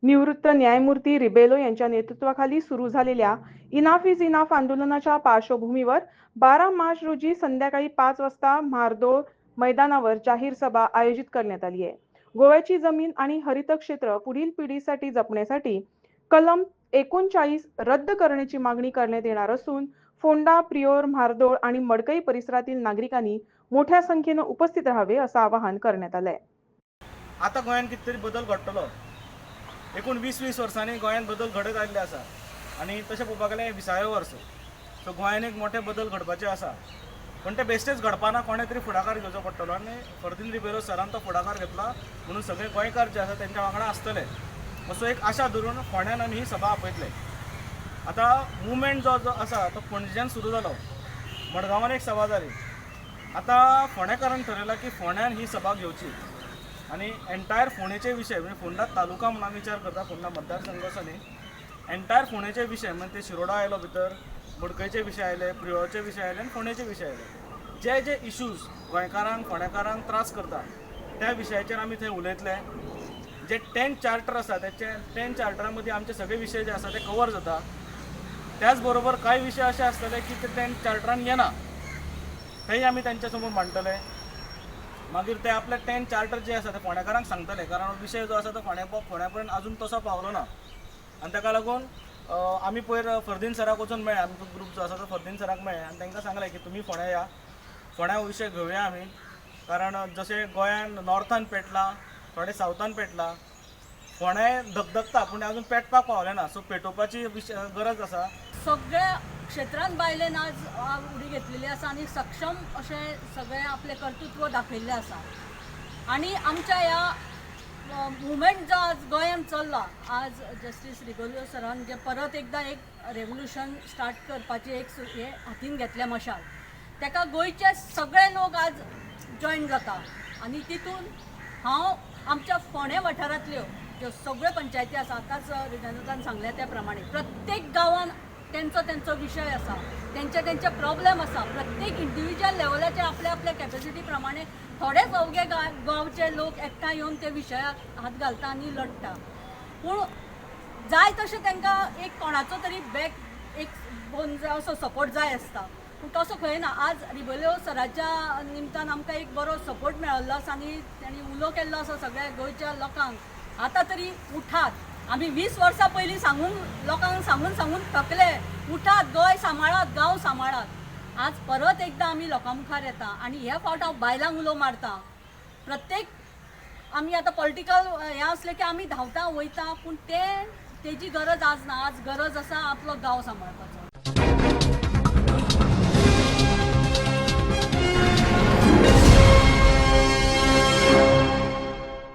निवृत्त न्यायमूर्ती रिबेलो यांच्या नेतृत्वाखाली सुरू झालेल्या इनाफ इज इनाफ आंदोलनाच्या पार्श्वभूमीवर 12 मार्च रोजी संध्याकाळी 5 वाजता म्हार्दोळ मैदानावर जाहीर सभा आयोजित करण्यात आली आहे. गोव्याची जमीन आणि हरित क्षेत्र पुढील पिढीसाठी जपण्यासाठी कलम 39 रद्द करण्याची मागणी करण्यात येणार असून फोंडा, प्रियोर, म्हार्दोळ आणि मडकई परिसरातील नागरिकांनी मोठ्या संख्येने उपस्थित राहावे असं आवाहन करण्यात आलंय. आता गोंयांत कितें तरी बदल घडटलो. एकूण 20-20 वर्सांनी गोंयांत बदल घडत आयिल्ले आसा आनी तशें पळोवपाक गेल्यार 20वें वर्स. सो गोंयांत एक मोठे बदल घडपाचे आसा, पण ते बेश्टेच घडपाना कोणें तरी फुडाकार घेवचो पडटलो आनी फर्दिन रिबेलो सरान तो फुडाकार घेतला म्हणून सगळे गोंयकार जे आसा तेंच्या वांगडा आसतले असो एक आशा धरून फोंड्यान आमी ही सभा आपयतले. आतां मुवमेंट जो आसा तो पणजेच्यान सुरू जालो, मडगांवान एक सभा जाली. आतां फोंडेकारान ठरयलां की फोंड्यान ही सभा घेवची आनी एंटायर फोंडेचे विशय म्हणजे फोंडा तालुका म्हणून आमी विचार करता, फोंडा मतदारसंघ असो न्ही, एंटायर फोंडेचे विशय म्हणजे ते शिरोडा आयलो भितर, मडकयचे विशय आयले, प्रियोरचे विशय आयले आनी फोंडेचे विशय आयले. जे जे इश्यूज गोंयकारांक फोंडेकारांक त्रास करता त्या विशयाचेर आमी थंय उलयतले. जे 10 चार्टर आसा त्याचे 10 चार्टरा मदीं आमचे सगळे विशय जे आसा ते कवर जाता. त्याच बरोबर कांय विशय अशे आसतले की ते 10 चार्टरान येना, तेय आमी तेंच्या समोर मांडटले. मागीर ते आपले 10 चार्टर जे आसा ते फोंडेकारांक सांगतले, कारण विशय जो आसा तो फोंड्या पर्यंत अजून तसो पावलो ना. आनी ताका लागून आमी पयर फर्दीन सराक वचून मेळ्ळे, आमचो ग्रूप जो आसा तो फर्दीन सराक मेळ्ळे आनी तांकां सांगलें की तुमी फोंड्या या, फोंड्या विशय घेवया आमी. कारण जशें गोंयान नॉर्थान पेटला, थोडे सावथान पेटला, फोंड्या धगधगता पूण अजून पेटपाक पावलें ना. सो पेटोवपाची गरज आसा. सगळ्या क्षेत्रांत बायलेन आज उडी घेतलेली आसा आनी सक्षम अशें सगळें आपलें कर्तृत्व दाखयल्लें आसा. आनी आमच्या ह्या मुवमेंट जो आज गोंयांत चल्ला, आज जस्टीस रिबेलो सरान जे परत एकदां एक रेवल्युशन स्टार्ट करपाचें एक हें हातीन घेतलें मशाल, ताका गोंयचे सगळे लोक आज जॉयन जाता. आनी तितून हांव आमच्या फोंडे वाठारांतल्यो ज्यो सगळ्यो पंचायती आसा, आतांच रिजनतान सांगल्या त्या प्रमाणे प्रत्येक गांवान तेंचो विशय आसा, तेंचे प्रॉब्लेम आसा. प्रत्येक इंडिविज्युअल लेवलाचेर आपल्या आपल्या कॅपेसिटी प्रमाणे थोडेच अवघे गांवचे लोक एकठांय येवन ते विशयाक हात घालता आनी लढटा. पूण जाय तशें तांकां एक कोणाचो तरी बॅक एक असो सपोर्ट जाय आसता, पूण तसो खंय ना. आज रिबेलो सराच्या निमतान आमकां एक बरो सपोर्ट मेळिल्लो आसा आनी तांणी उलो केल्लो आसा सगळ्या गोंयच्या लोकांक. आतां तरी उठात. आमी 20 वर्सां पयलीं लोकांक सांगून थकले, उठात, गोंय सांबाळात, गांव सांबाळात. आज परत एकदां आमी लोकां मुखार येता आनी ह्या फावट हांव बायलांक उलो मारता. प्रत्येक आमी आतां पॉलिटिकल हें आसलें की आमी धांवता वयता, पूण तेजी गरज आज ना. आज गरज आसा आपलो गांव सांबाळपाचो.